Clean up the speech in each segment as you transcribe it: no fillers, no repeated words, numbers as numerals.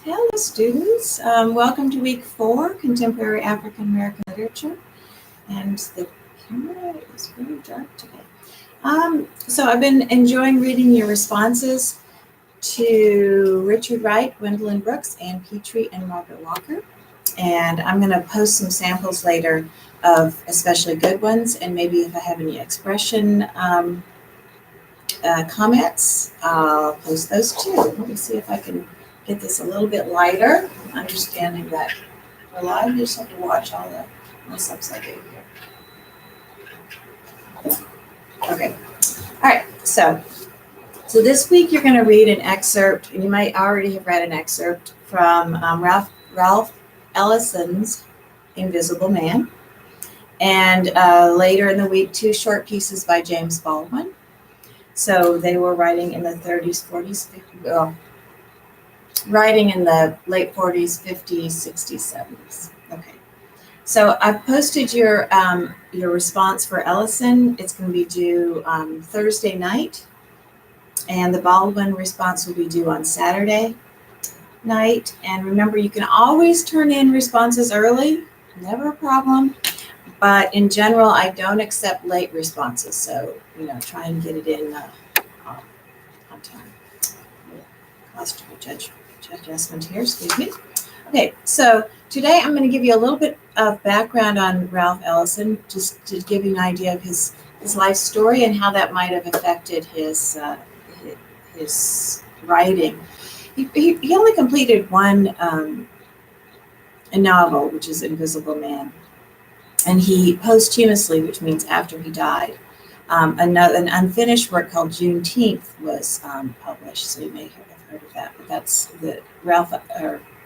Hello, students. Welcome to week 4, Contemporary African American Literature. And the camera is very dark today. So I've been enjoying reading your responses to Richard Wright, Gwendolyn Brooks, Anne Petrie, and Margaret Walker. And I'm going to post some samples later of especially good ones, and maybe if I have any expression comments, I'll post those too. Let me see if I can get this a little bit lighter, understanding that we're live. You just have to watch all the mess-ups I do here. Okay. All right. So this week you're going to read an excerpt, and you might already have read an excerpt from Ralph Ellison's Invisible Man, and later in the week 2 short pieces by James Baldwin. So they were writing in the 30s, 40s, 50s, writing in the late 40s, 50s, 60s, 70s. Okay. So I've posted your response for Ellison. It's going to be due Thursday night, and the Baldwin response will be due on Saturday night. And remember, you can always turn in responses early, never a problem. But in general, I don't accept late responses. So, try and get it in on time. Cost adjustment here, excuse me. Okay, so today I'm going to give you a little bit of background on Ralph Ellison, just to give you an idea of his life story and how that might have affected his writing. He only completed one a novel, which is Invisible Man, and he posthumously, which means after he died, an unfinished work called Juneteenth was published. So you may have heard of that, but that's the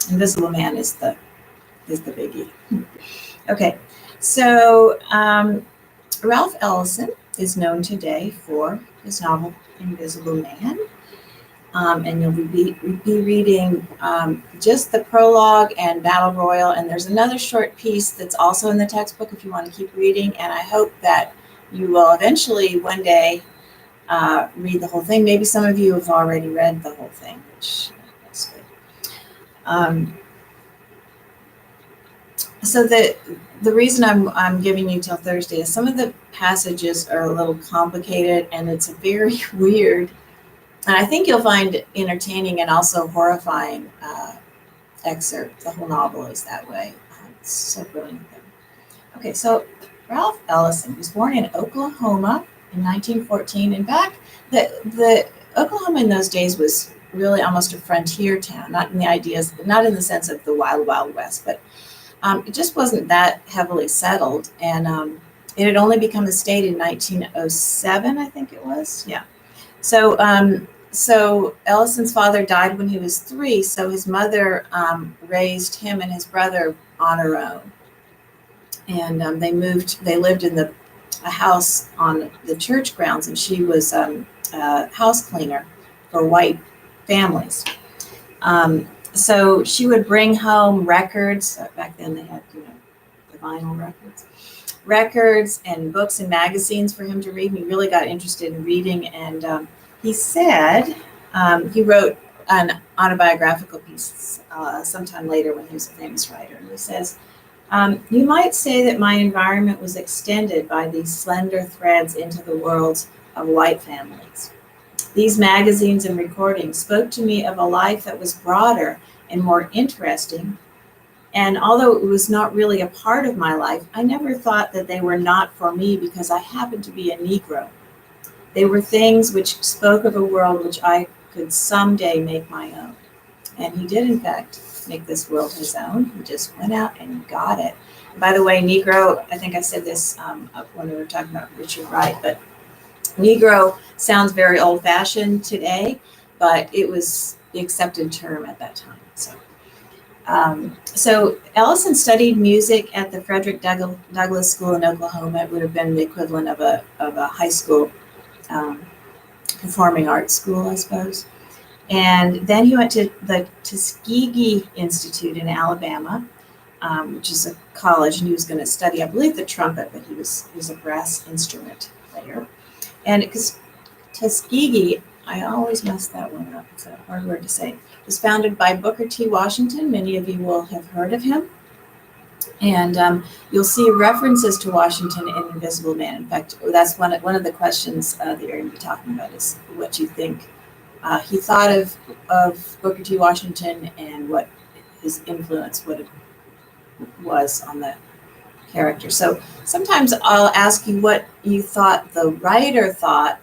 Invisible Man is the biggie. Okay, so Ralph Ellison is known today for his novel Invisible Man. And you'll be reading just the prologue and Battle Royal. And there's another short piece that's also in the textbook if you want to keep reading. And I hope that you will eventually one day read the whole thing. Maybe some of you have already read the whole thing, which that's good. So the reason I'm giving you till Thursday is some of the passages are a little complicated, and it's a very weird, and I think you'll find entertaining and also horrifying excerpt. The whole novel is that way. It's so brilliant. Okay, so Ralph Ellison was born in Oklahoma in 1914, and back the Oklahoma in those days was really almost a frontier town, not in the sense of the wild, wild west, but it just wasn't that heavily settled, and it had only become a state in 1907, I think it was. Yeah. So Ellison's father died when he was 3, so his mother raised him and his brother on her own. And they lived in a house on the church grounds, and she was a house cleaner for white families. So she would bring home records. Back then they had, the vinyl records and books and magazines for him to read. And he really got interested in reading, and he said he wrote an autobiographical piece sometime later when he was a famous writer. And he says, you might say that my environment was extended by these slender threads into the worlds of white families. These magazines and recordings spoke to me of a life that was broader and more interesting. And although it was not really a part of my life, I never thought that they were not for me because I happened to be a Negro. They were things which spoke of a world which I could someday make my own. And he did, in fact, make this world his own. He just went out and got it. By the way, Negro, I think I said this when we were talking about Richard Wright, but Negro sounds very old-fashioned today, but it was the accepted term at that time. So Ellison studied music at the Frederick Douglass School in Oklahoma. It would have been the equivalent of a high school performing arts school, I suppose. And then he went to the Tuskegee Institute in Alabama, which is a college, and he was going to study, I believe, the trumpet, but he was a brass instrument player. And because Tuskegee, I always mess that one up. It's a hard word to say. Was founded by Booker T. Washington. Many of you will have heard of him. And you'll see references to Washington in Invisible Man. In fact, that's one of the questions that you're going to be talking about is what you think he thought of Booker T. Washington and what his influence was on the character. So sometimes I'll ask you what you thought the writer thought,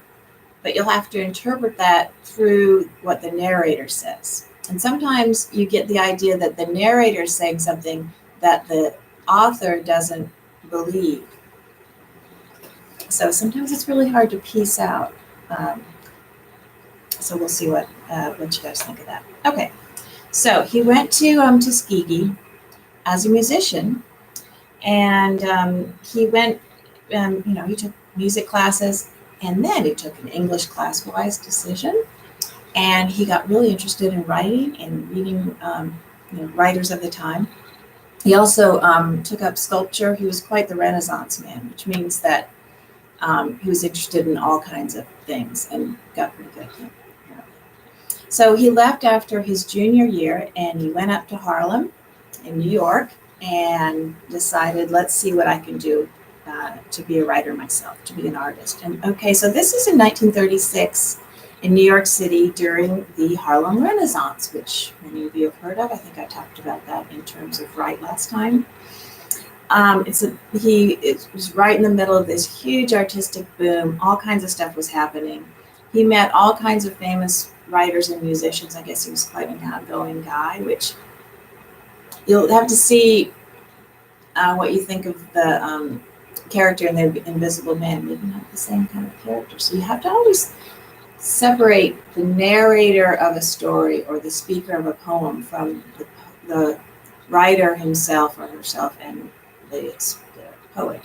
but you'll have to interpret that through what the narrator says. And sometimes you get the idea that the narrator is saying something that the author doesn't believe. So sometimes it's really hard to piece out. So we'll see what you guys think of that. Okay, so he went to Tuskegee as a musician, and he went, he took music classes, and then he took an English class, wise decision, and he got really interested in writing and reading writers of the time. He also took up sculpture. He was quite the Renaissance man, which means that he was interested in all kinds of things and got pretty good at them. So he left after his junior year, and he went up to Harlem in New York and decided, let's see what I can do to be a writer myself, to be an artist. And okay, so this is in 1936 in New York City during the Harlem Renaissance, which many of you have heard of. I think I talked about that in terms of Wright last time. It was right in the middle of this huge artistic boom. All kinds of stuff was happening. He met all kinds of famous writers and musicians. I guess he was quite an outgoing guy, which you'll have to see what you think of the character in The Invisible Man. Maybe not the same kind of character. So you have to always separate the narrator of a story or the speaker of a poem from the writer himself or herself and the poet.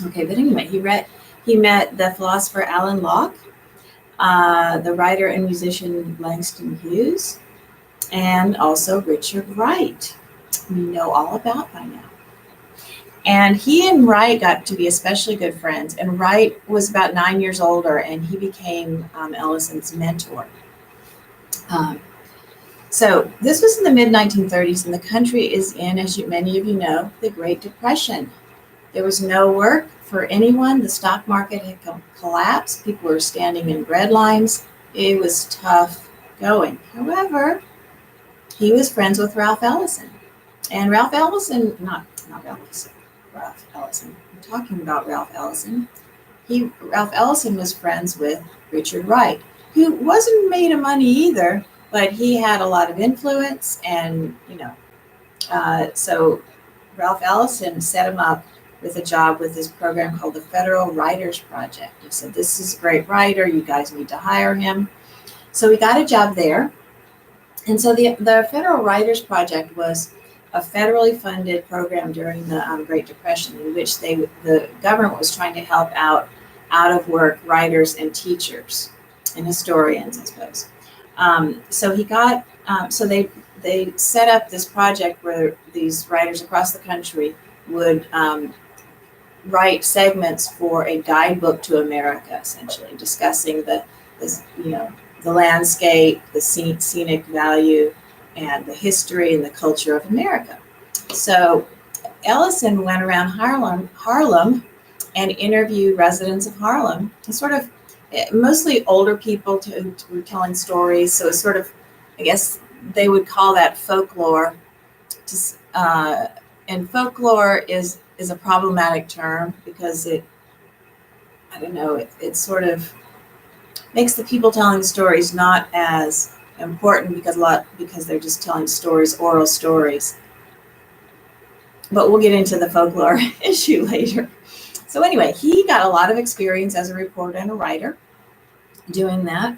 Okay, but anyway, he met the philosopher Alan Locke, the writer and musician Langston Hughes, and also Richard Wright, we know all about by now. And he and Wright got to be especially good friends, and Wright was about 9 years older, and he became Ellison's mentor. So this was in the mid-1930s, and the country is in, as many of you know, the Great Depression. There was no work for anyone. The stock market had collapsed. People were standing in bread lines. It was tough going. However, he was friends with Ralph Ellison. And Ralph Ellison. I'm talking about Ralph Ellison. Ralph Ellison was friends with Richard Wright, who wasn't made of money either, but he had a lot of influence, and so Ralph Ellison set him up with a job with this program called the Federal Writers Project. He said, this is a great writer, you guys need to hire him. So he got a job there. And so the Federal Writers Project was a federally funded program during the Great Depression, in which the government was trying to help out of work writers and teachers and historians, I suppose. So he got, so they set up this project where these writers across the country would write segments for a guidebook to America, essentially discussing the landscape, the scenic value, and the history and the culture of America. So Ellison went around Harlem and interviewed residents of Harlem, and sort of mostly older people who were telling stories. So it's sort of, I guess they would call that folklore. And folklore is a problematic term because it sort of makes the people telling stories not as important because they're just telling stories, oral stories. But we'll get into the folklore issue later. So anyway, he got a lot of experience as a reporter and a writer doing that.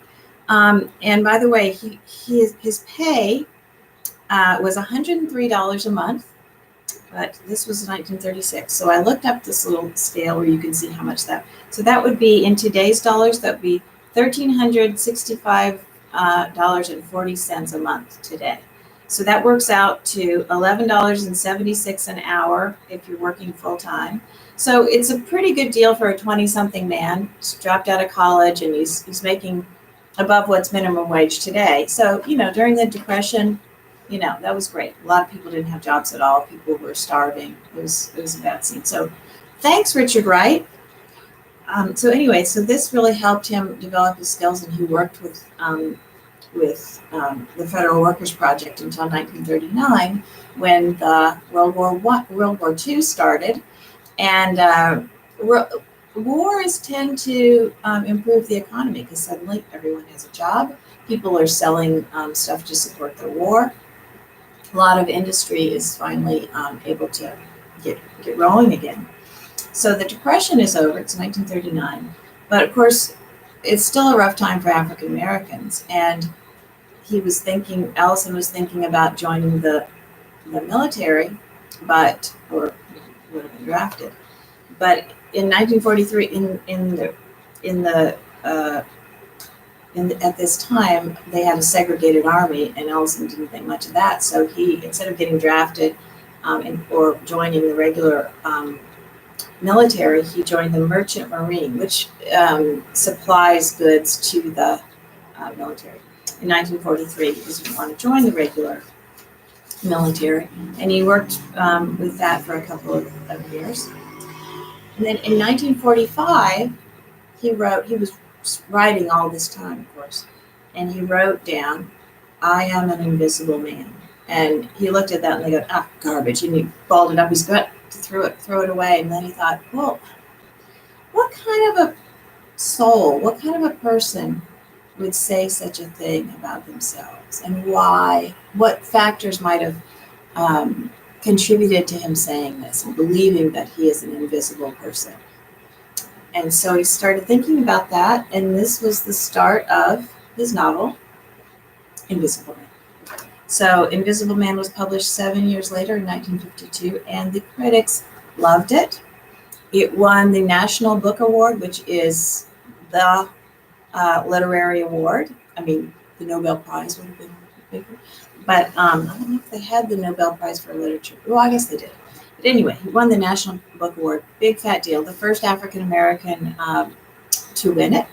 And by the way, his pay was $103 a month, but this was 1936. So I looked up this little scale where you can see how much that. So that would be, in today's dollars, that would be $1,365.40 a month today. So that works out to $11.76 an hour if you're working full time. So it's a pretty good deal for a 20-something man. He's dropped out of college and he's making above what's minimum wage today. So, during the Depression, that was great. A lot of people didn't have jobs at all. People were starving. It was a bad scene. So thanks, Richard Wright. So anyway, so this really helped him develop his skills, and he worked with the Federal Workers Project until 1939, when the World War II started, and wars tend to improve the economy because suddenly everyone has a job. People are selling stuff to support the war. A lot of industry is finally able to get rolling again. So the Depression is over. It's 1939, but of course, it's still a rough time for African Americans. And Ellison was thinking about joining the military, or would have been drafted. But in 1943, at this time, they had a segregated army, and Ellison didn't think much of that. So he, instead of getting drafted or joining the regular military, he joined the Merchant Marine, which supplies goods to the military. In 1943, he didn't want to join the regular military, and he worked with that for a couple of years. And then in 1945, he was writing all this time, of course, and he wrote down, "I am an invisible man." And he looked at that and they go, garbage. And he balled it up. He's got to throw it away. And then he thought, well, what kind of a soul, what kind of a person would say such a thing about themselves, and why? What factors might have contributed to him saying this and believing that he is an invisible person? And so he started thinking about that, and this was the start of his novel, Invisible Man. So Invisible Man was published 7 years later in 1952, and the critics loved it. It won the National Book Award, which is the literary award. I mean, the Nobel Prize would have been bigger, but I don't know if they had the Nobel Prize for literature. Well, I guess they did. But anyway, he won the National Book Award. Big fat deal. The first African American to win it.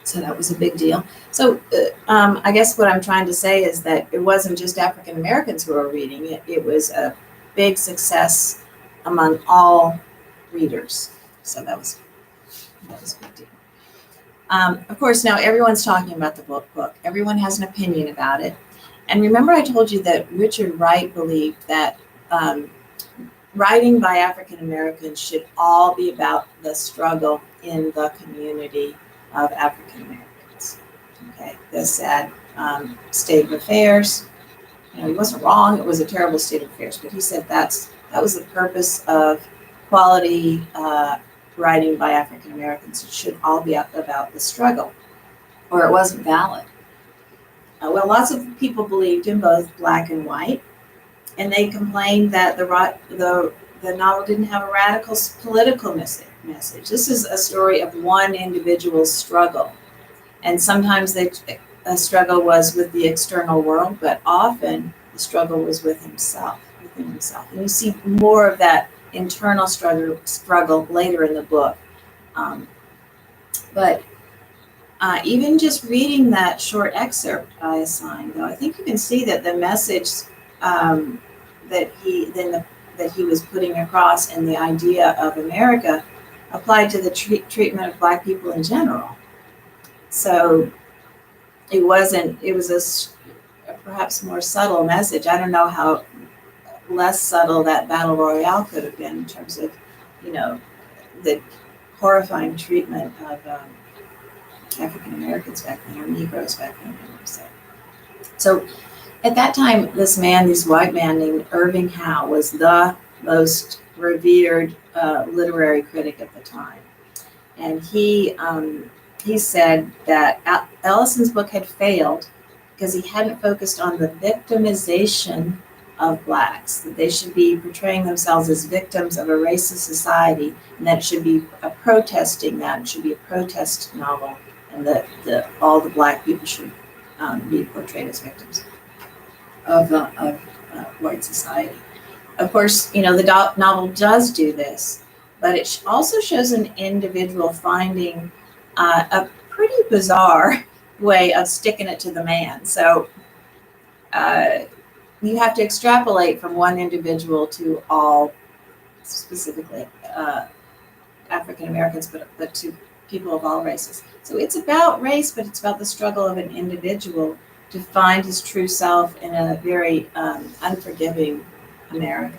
So that was a big deal. So I guess what I'm trying to say is that it wasn't just African Americans who were reading it. It was a big success among all readers. So that was a big deal. Of course, now everyone's talking about the book. Everyone has an opinion about it. And remember I told you that Richard Wright believed that writing by African Americans should all be about the struggle in the community of African Americans. Okay, the sad state of affairs. He wasn't wrong. It was a terrible state of affairs, but he said that was the purpose of quality writing by African Americans. It should all be about the struggle, or it wasn't valid. Well, lots of people believed in both black and white, and they complained that the novel didn't have a radical political message. This is a story of one individual's struggle, and sometimes the struggle was with the external world, but often the struggle was within himself. And you see more of that internal struggle later in the book. But even just reading that short excerpt I assigned, though, I think you can see that the message that he was putting across, and the idea of America applied to the treatment of Black people in general. So it was a perhaps more subtle message. I don't know how less subtle that battle royale could have been in terms of, the horrifying treatment of African Americans back then, or Negroes back then, I would say. So at that time, this white man named Irving Howe was the most revered literary critic of the time. And he said that Ellison's book had failed because he hadn't focused on the victimization of Blacks, that they should be portraying themselves as victims of a racist society, and that it should be it should be a protest novel, and that all the Black people should be portrayed as victims of white society. Of course, the novel does do this, but it also shows an individual finding a pretty bizarre way of sticking it to the man. So you have to extrapolate from one individual to all, specifically African Americans, but to people of all races. So it's about race, but it's about the struggle of an individual to find his true self in a very unforgiving America.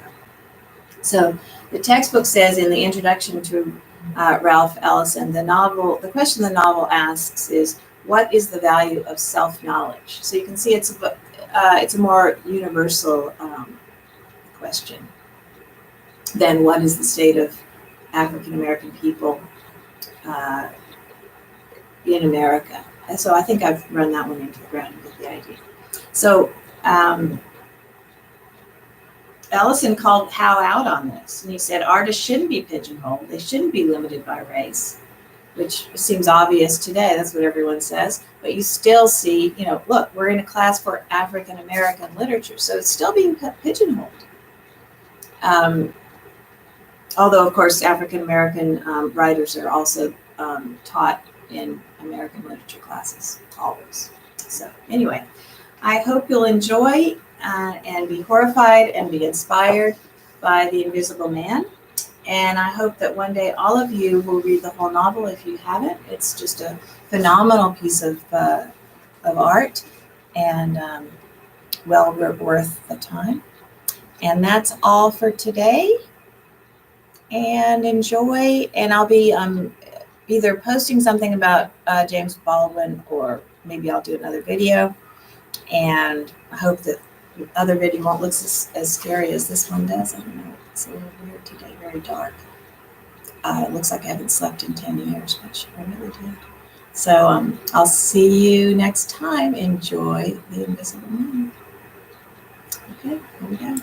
So the textbook says in the introduction to Ralph Ellison, the question the novel asks is, what is the value of self-knowledge? So you can see it's a more universal question than what is the state of African American people in America. And so I think I've run that one into the ground. You get the idea. So Ellison called Howe out on this, and he said artists shouldn't be pigeonholed. They shouldn't be limited by race, which seems obvious today. That's what everyone says. But you still see, look, we're in a class for African American literature, so it's still being pigeonholed. Although, of course, African American writers are also taught in American literature classes, always. So anyway, I hope you'll enjoy and be horrified and be inspired by The Invisible Man. And I hope that one day all of you will read the whole novel if you haven't. It's just a phenomenal piece of art and well worth the time. And that's all for today. And enjoy. And I'll be either posting something about James Baldwin, or maybe I'll do another video. And I hope that the other video won't look as scary as this one does. I don't know. It's a little weird today, very dark. It looks like I haven't slept in 10 years, which I really did. So I'll see you next time. Enjoy The Invisible Man. Okay, here we go.